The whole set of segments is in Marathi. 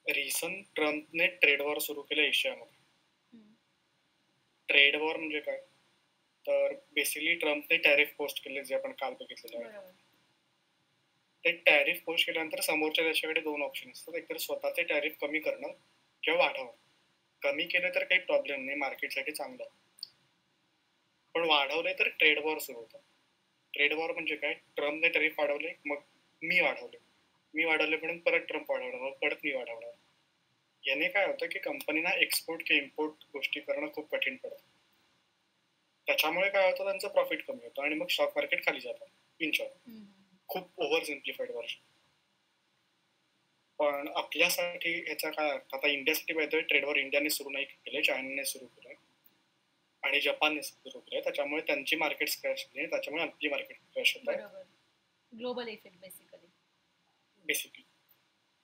रिसन ट्रम्पने ट्रेड वॉर सुरू केलं एशियामध्ये. हम्म. ट्रेड वॉर म्हणजे काय? तर बेसिकली ट्रम्पने टॅरिफ पोस्ट केले, जे आपण काल बघितलेलं आहे. बरोबर. ते टॅरिफ पोस्ट केल्यानंतर समोरच्या देशाकडे दोन ऑप्शन असतात. एकतर स्वतःचे टॅरिफ कमी करणं किंवा वाढवणं. कमी केलं तर काही प्रॉब्लेम नाही, मार्केटसाठी चांगलं. पण वाढवले तर ट्रेड वॉर सुरू होतं. ट्रेड वॉर म्हणजे काय? ट्रम्पने टॅरिफ वाढवले, मग मी वाढवले म्हणून परत ट्रम्प वाढवणार, मग परत मी वाढवणार. याने काय होतं की कंपनीना एक्सपोर्ट किंवा इम्पोर्ट गोष्टी करणं खूप कठीण पडतं. त्याच्यामुळे काय होतं, त्यांचं प्रॉफिट कमी होतं आणि मग स्टॉक मार्केट खाली जातं. इन शॉर्ट, खूप ओव्हर सिम्प्लिफाईड वर्जन. पण आपल्यासाठी ह्याचा काय अर्थ? आता इंडियासाठी पाहतोय ट्रेड वॉर इंडियाने सुरू नाही केले, चायनाने सुरू केलंय आणि जपानने सुरू केलंय. त्याच्यामुळे त्यांची मार्केट क्रॅश झाली, त्याच्यामुळे आपली मार्केट क्रॅश होत आहे. बरोबर. Global effect basically.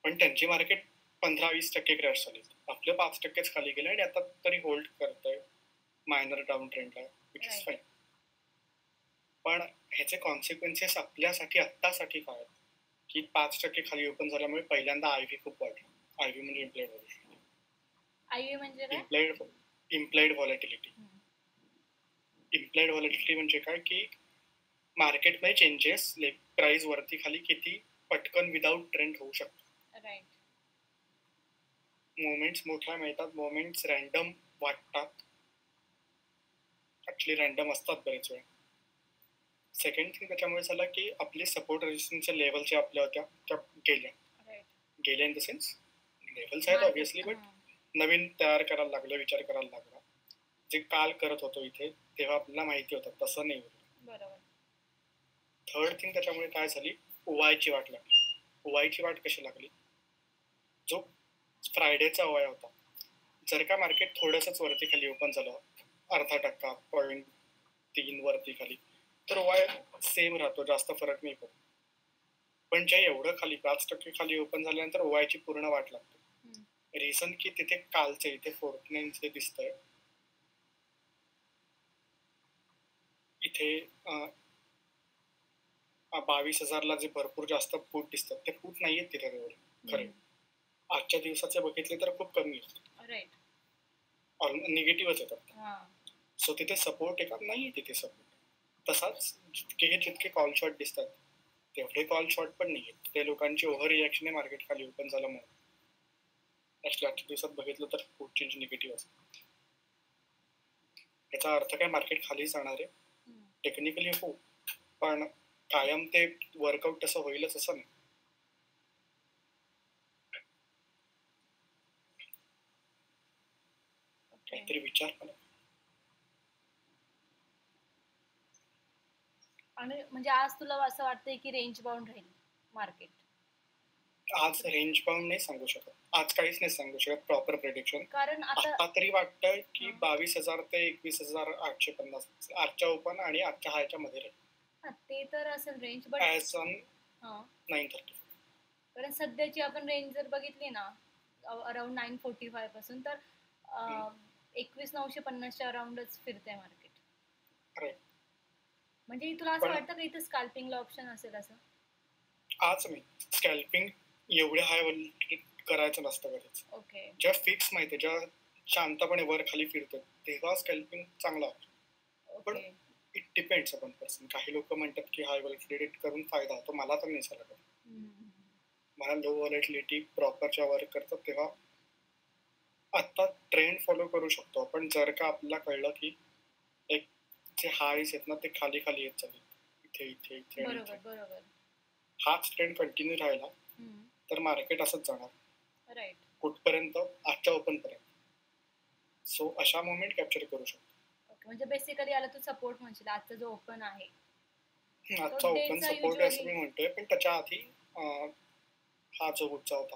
पण त्यांची मार्केट 15-20% क्रॅश झाली, आपले 5%च खाली गेले आणि आता तरी होल्ड करतोय मायनर डाऊन ट्रेंडला, विच इज फाईन. पण ह्याचे कॉन्सिक्वेन्सेस आपल्यासाठी आत्तासाठी काय आहेत की 5% खाली ओपन झाल्यामुळे पहिल्यांदा आयव्ही खूप वाढलं. आयव्ही म्हणजे इम्प्लाइड व्हॉलॅटिलिटी. आयव्ही म्हणजे काय? Implied volatility. इम्प्लाइड व्हॉलॅटिलिटी म्हणजे काय की मार्केटमध्ये चेंजेस प्राइस वरती खाली किती पटकन विदाउट ट्रेंड होऊ शकतो. राईट. मोमेंट्स मोठ्या मिळतात, मोमेंट्स रॅन्डम वाटतात, ऍक्च्युली रॅन्डम असतात बरेच वेळा. सेकंड थिंग त्याच्यामुळे झालं की आपले सपोर्ट रेजिस्टन्सच्या लेवल ज्या आपल्या होत्या त्या गेल्या इन द सेन्स लेवल्स आहेत ऑब्व्हियसली, बट नवीन तयार करायला लागलं, विचार करायला लागला. जे काल करत होतो इथे तेव्हा आपल्याला माहिती होतं, तसं नाही होतं. बरोबर. थर्ड थिंग त्याच्यामुळे काय झाली, ओवायची वाट लागली. ओवायची वाट कशी लागली? जो फ्रायडेचा ओवाय होता, जर का मार्केट थोडंसंच वरती खाली ओपन झालं, 0.5%, 0.3 वरती खाली, तर ओवाय सेम राहतो, जास्त फरक नाही पडत. पण जे एवढं खाली 5% खाली ओपन झाल्यानंतर ओवायची पूर्ण वाट लागते. रिझन की तिथे कालचे इथे 49 जे दिसतंय इथे 22,000ला जे भरपूर जास्त फूट दिसतात ते फूट नाहीयेत तिथे खरे. आजच्या दिवसाचे बघितले तर खूप कमी आहेत, निगेटिव्हच येतात. सो तिथे सपोर्ट आहे का? नाही तिथे सपोर्ट. तसाच जितके कॉल शॉर्ट दिसतात तेवढे कॉल शॉर्ट पण नाही आहेत. ते लोकांची ओव्हर रिॲक्शन आहे मार्केट खाली ओपन झालं म्हणून. आजच्या दिवसात बघितलं तर फूट चेंज निगेटिव्ह असतं. याचा अर्थ काय? मार्केट खाली जाणार आहे टेक्निकली, हो, पण कायम ते वर्कआउट तसं होईलच असं नाही. काहीतरी विचार करा. आणि म्हणजे आज तुला असं वाटतंय की रेंज बाउंड राहील मार्केट? आज रेंज बाउंड नाही सांगू शकत, आज काहीच नाही सांगू शकत प्रॉपर प्रेडिक्शन. कारण आता तरी वाटतंय की 22,000 ते 21,850 आजच्या ओपन आणि आजच्या हायच्या मध्ये राहील. ते तर असेल रेंज, बट ॲज ऑन 9:30. कारण सध्याची आपण रेंज जर बघितली ना, अराउंड 945 पासून, तर 21,950च्या अराउंडच फिरते मार्केट. म्हणजे तुला असं वाटतं का इथे स्कॅल्पिंगला ऑप्शन असेल असं? आज मी स्कॅल्पिंग एवढ्या हाय करायचं नसतं कधीच. ओके. जेव्हा फिक्स माहिती, जेव्हा शांतपणे वर खाली फिरतो तेव्हा स्कॅल्पिंग चांगला होतो. पण इट डिपेंड्स अपॉन पर्सन. काही लोक म्हणतात की हाय व्हॉलॅटिलिटी करून फायदा होतो, मला तर नाही झाला कधी. मला लो व्हॉलॅटिलिटी प्रॉपरच्या वर करतात तेव्हा आता ट्रेंड फॉलो करू शकतो आपण, जर का आपल्याला कळलं की एक जे हायस आहेत ना ते खाली खाली येत चालले, इथे इथे इथे, बरोबर. हाच ट्रेंड कंटिन्यू राहिला तर मार्केट असंच जाणार. राईट. कुठपर्यंत? आजच्या ओपन पर्यंत. सो अशा मोमेंट कॅप्चर करू शकतो. म्हणजे बेसिकली याला तू सपोर्ट म्हणशील आजचा जो ओपन आहे? आजचा ओपन सपोर्ट आहे असं मी म्हणतोय, पण त्याच्या आधी हा जो पुढचा होता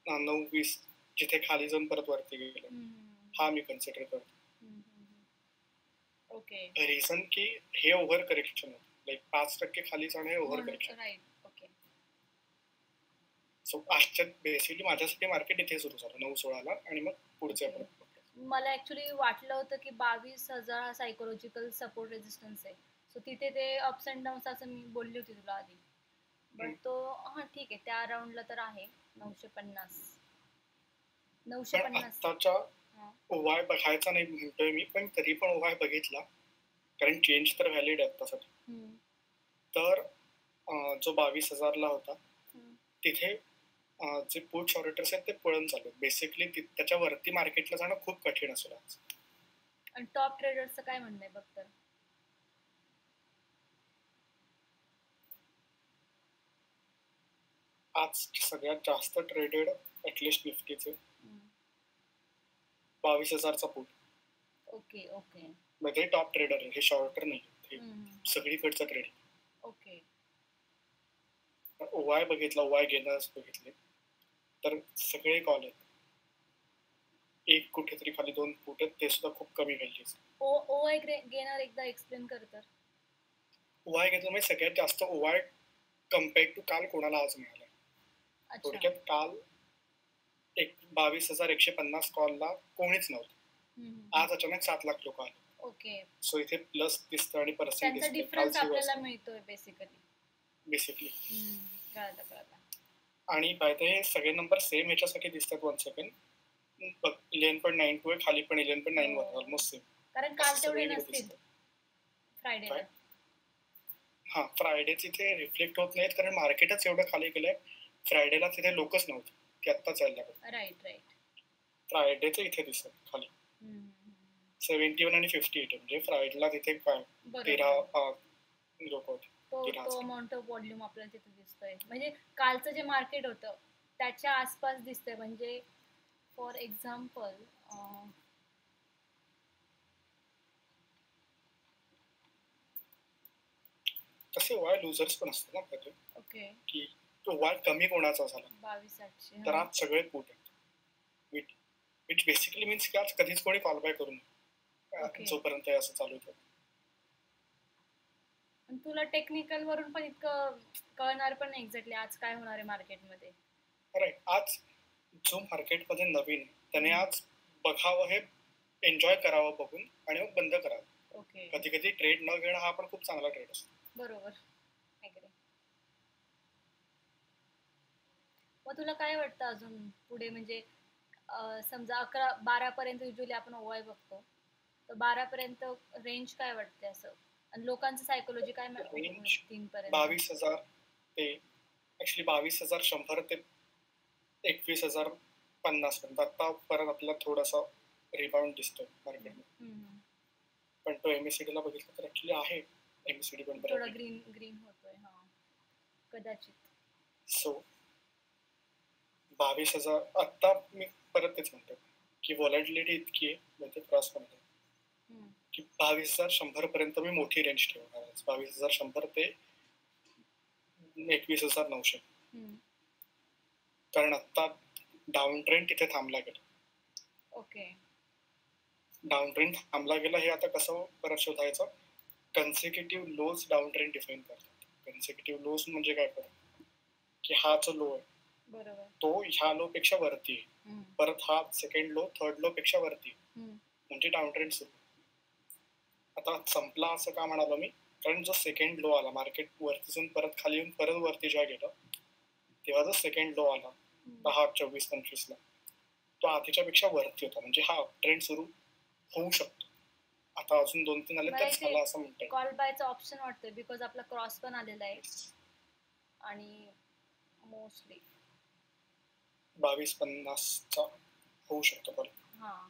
9:20 जिथे खाली जाऊन परत वरती गेलो, हा मी कन्सिडर करतो. ओके. रिझन की हे ओव्हर करेक्शन होतं, लाईक 5% खाली जाणं हे over correction. Right. Okay. So आजच्या बेसिकली माझ्यासाठी मार्केट इथे सुरू झालं 9:16ला आणि मग पुढचे आपण. मला ऍक्च्युली वाटलं होतं की 22,000 हा सायकोलॉजिकल सपोर्ट रेजिस्टन्स आहे, सो तिथे ते अप्स अँड डाऊन्स असं मी बोलली होती तुला आधी, बट तो ठीक आहे त्या राऊंडला तर आहे 950. पण 950. आत्ताच्या हा. ओवाय बघायचा नाही म्हणतोय मी, पण तरी पण ओवाय बघितला, कारण चेंज तर व्हॅलिड आहे आत्तासाठी. हम्म. तर जो 22,000ला होता हम्म. तिथे जे पुट ऑडिटर्स आहेत ते पळून चालू आहेत. बेसिकली त्याच्यावरती मार्केटला जाणं खूप कठीण असेल आज. आणि टॉप ट्रेडर्सचं काय म्हणणं आहे बघ तर. आज सगळ्यात जास्त ट्रेडेड ॲटलिस्ट निफ्टीचे हम्म. 22,000चा पुट. Okay okay. म्हणजे टॉप ट्रेडर आहे, हे शॉर्टर नाही, हे हम्म. सगळीकडचं ट्रेडिंग. ओके. ओवाय बघितला, ओवाय गेनर्स बघितले, तर सगळे कॉल आहेत. एक कुठेतरी खाली 2 फूट आहेत, ते सुद्धा खूप कमी व्हॅल्यूज. ओवाय गेनर एकदा एक्सप्लेन कर तर. ओवाय घेतलं म्हणजे सगळ्यात जास्त ओवाय कम्पेअर टू काल कोणाला आज मिळाला. अच्छा. थोडक्यात काल 22,150 कॉलला कोणीच नव्हतं. आज अचानक 7 लाख लोक आले. ओके. सो इथे प्लस दिसतं आणि पर्सेंट त्यांचा दिसतं. डिफरन्स आपल्याला मिळतोय बेसिकली. कळलं कळलं. आणि पाहिजे हे सगळे नंबर सेम ह्याच्यासाठी दिसतात. 1 सेकंड. 11.92 आहे, खाली पण 11.91 आहे, ऑलमोस्ट सेम. कारण काल तेवढे नसतील फ्रायडेला. हा, फ्रायडेच इथे रिफ्लेक्ट होत नाहीत, कारण मार्केटच एवढं खाली गेलंय. फ्रायडेला तिथे लोकच नव्हते, ते आत्ताच यायला लागले. राईट. फ्रायडेचं इथे दिसत खाली 71 आणि 58 म्हणजे फ्रायडेला तिथे काय 13 लोक होते. तो अमाऊंट ऑफ व्हॉल्यूम आपल्याला तिथे दिसतोय. म्हणजे कालचं जे मार्केट होतं त्याच्या आसपास दिसतंय. म्हणजे फॉर एक्झाम्पल तसे वाय लुजर्स पण असतात ना कधी. ओके. की तो वाय कमी कोणाचा झाला 22,800. तर आज सगळे पुट आहेत. विच बेसिकली मीन्स की आज कधीच कोणी कॉल बाय करू नये जोपर्यंत असं चालू होतं. तुला टेक्निकल वरून पण इतकं कळणार पण नाही एक्झॅक्टली आज काय होणार आहे मार्केटमध्ये. राईट. आज जो मार्केटमध्ये नवीन त्याने आज बघावं, हे एन्जॉय करावं बघून आणि मग बंद करावं. ओके. कधी कधी ट्रेड न घेणं हा पण खूप चांगला ट्रेड असतो. बरोबर. मग तुला काय वाटतं अजून पुढे, म्हणजे समजा 11-12 पर्यंत युजली आपण ओवाय बघतो, तर 12 पर्यंत रेंज काय वाटते असं, आणि लोकांचं सायकोलॉजी काय रेंज 3 पर्यंत 22,000 ते ऍक्च्युली 22,100 ते 21,050 पर्यंत. आता परत आपल्याला थोडासा रिबाउंड दिसतोय मार्केटमध्ये. पण तो MACD ला बघितलं तर ऍक्च्युली आहे MACD पण थोडा ग्रीन होतोय. हा, कदाचित. सो 22,000 आत्ता मी परत तेच म्हणतो की व्हॉलॅटिलिटी इतकी आहे म्हणजे क्रॉस मध्ये की 22,100 पर्यंत मी मोठी रेंज ठेवणार आहे. 22,100 ते 21,900. कारण आता डाऊन ट्रेंड तिथे थांबला गेला. ओके. डाऊन ट्रेंड थांबला गेला हे आता कसं परत शोधायचं. कन्सिक्युटिव्ह लोज डाऊन ट्रेंड डिफाईन करतात. कन्सिक्युटिव्ह लोज म्हणजे काय करतात की हा जो लो आहे तो ह्या लो पेक्षा वरती आहे, परत हा सेकंड लो थर्ड लो पेक्षा वरती म्हणजे डाऊन ट्रेंड सुरू. आता संपला असं का म्हणालो मी, कारण जो सेकंड लो आला मार्केट वरती जाऊन परत खाली येऊन परत वरती जेव्हा गेलं तेव्हा जो सेकंड लो आला 10-24-25 ला तो आधीच्या पेक्षा वरती होता. म्हणजे हा ट्रेंड सुरू होऊ शकतो. आता अजून 2-3 आले तर झाला असं म्हणतोय. कॉल बायचा ऑप्शन वाटतोय बिकॉज आपला क्रॉस पण आलेला आहे आणि मोस्टली 22-50 चा होऊ शकतो कॉल. हा.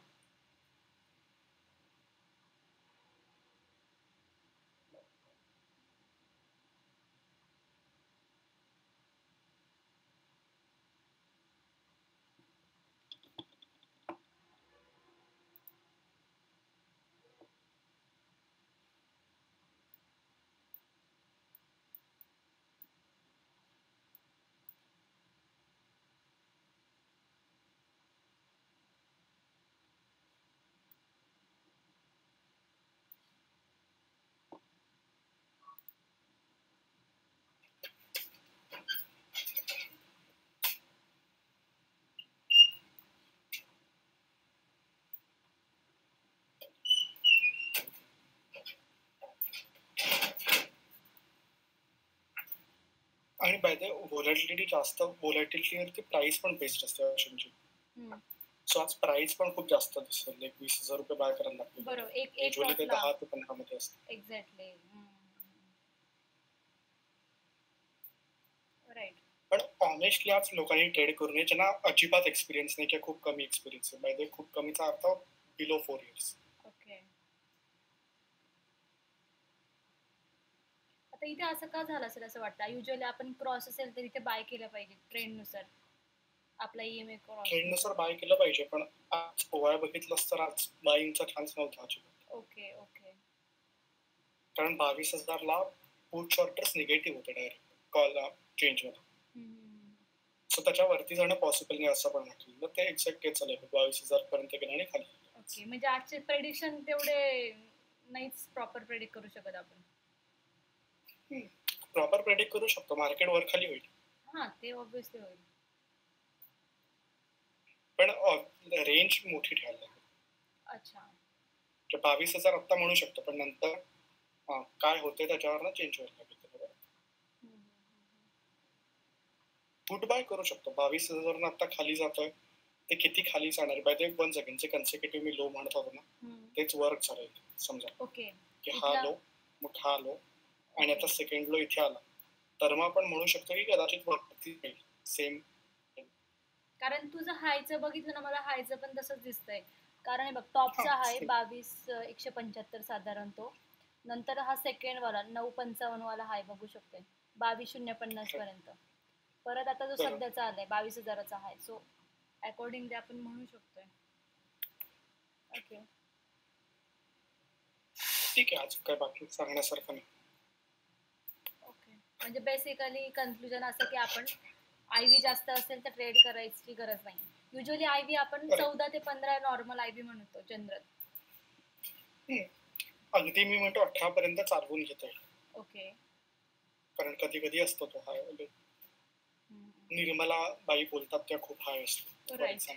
आणि बाय द व्हॉलॅटिलिटी जास्त व्हॉलॅटिलिटीवरती प्राइस पण बेस्ड असते ऑप्शनची. सो आज प्राइस पण खूप जास्त दिसेल, एक 20,000 रुपये बाय करायला लागतील. बरोबर. एक युजली ते लॉटला 10 ते 15 मध्ये असतं. एक्झॅक्टली. राईट. पण ऑनेस्टली आज लोकांनी ट्रेड करू नये ज्यांना अजिबात एक्सपिरियन्स नाही किंवा खूप कमी एक्सपिरियन्स आहे. बाय द वे खूप कमीचा अर्थ बिलो 4 इयर्स. ओके. आता इथे असं का झालं असेल असं वाटतं? युजुअली आपण क्रॉस असेल तर इथे बाय केलं पाहिजे ट्रेंडनुसार. आपला ईएमआय क्रॉस. ट्रेंडनुसार बाय केलं पाहिजे, पण आज ओवाय बघितलंस तर आज बाईंगचा चान्स नव्हता अजिबात. Okay, okay. कारण 22,000ला पुट शॉर्टर्स निगेटिव्ह होते डायरेक्ट कॉल चेंजमध्ये. सो त्याच्यावरती जाणं पॉसिबल नाही असं पण म्हटलं. ते एक्झॅक्ट तेच झालं, 22,000 पर्यंत गेलं आणि खाली. ओके. म्हणजे आजचे प्रेडिक्शन तेवढे नाहीच प्रॉपर प्रेडिक्ट करू शकत आपण. प्रॉपर प्रेडिक्ट करू शकतो, मार्केट वर खाली होईल. हां, ते ऑब्व्हियसली होईल. पण रेंज मोठी ठेवायला लागेल. अच्छा. 22,000 आत्ता म्हणू शकतो, पण नंतर काय होते त्याच्यावर चेंज व्हायला लागेल. पुट बाय करू शकतो. 22,000 आता खाली जातोय, ते किती खाली जाणार? बाय द वन सेकंड, जे कन्सिक्युटिव्ह मी लो म्हणत होतो ना, तेच वर्क झालंय समजा. ओके. की हा लो, मग हा लो, आणि आता सेकंड लो इथे आला, तर मग आपण म्हणू शकतो की कदाचित वरती येईल सेम. कारण तुझं हायचं बघितलं ना, मला हायचं पण तसंच दिसतंय. कारण हे बघ, टॉपचा हाय 22,175 साधारण तो. नंतर हा सेकंड वाला 9,55 वाला हाय बघू शकते, 22,050 पर्यंत. परत आता जो सध्याचा आलाय 22,000चा हाय. सो अकॉर्डिंगली आपण म्हणू शकतोय. ओके. ठीक आहे, आज काय बाकी सांगण्यासारखं नाही. ओके. म्हणजे बेसिकली कन्क्लुजन असं की आपण आयव्ही जास्त असेल तर ट्रेड करायची गरज नाही. युजली आयव्ही आपण 14 ते 15 नॉर्मल आयव्ही म्हणतो जनरल. अगदी मी म्हणतो 18 पर्यंत चालवून घेतोय. ओके. कारण कधी कधी असतो तो हाय. निर्मला बाई बोलतात त्या खूप हाय असतो. राईट.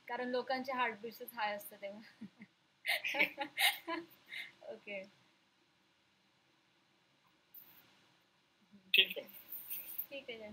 कारण लोकांचे हार्टबीट्सच हाय असतं तेव्हा. ओके. ठीक आहे. ठीक आहे.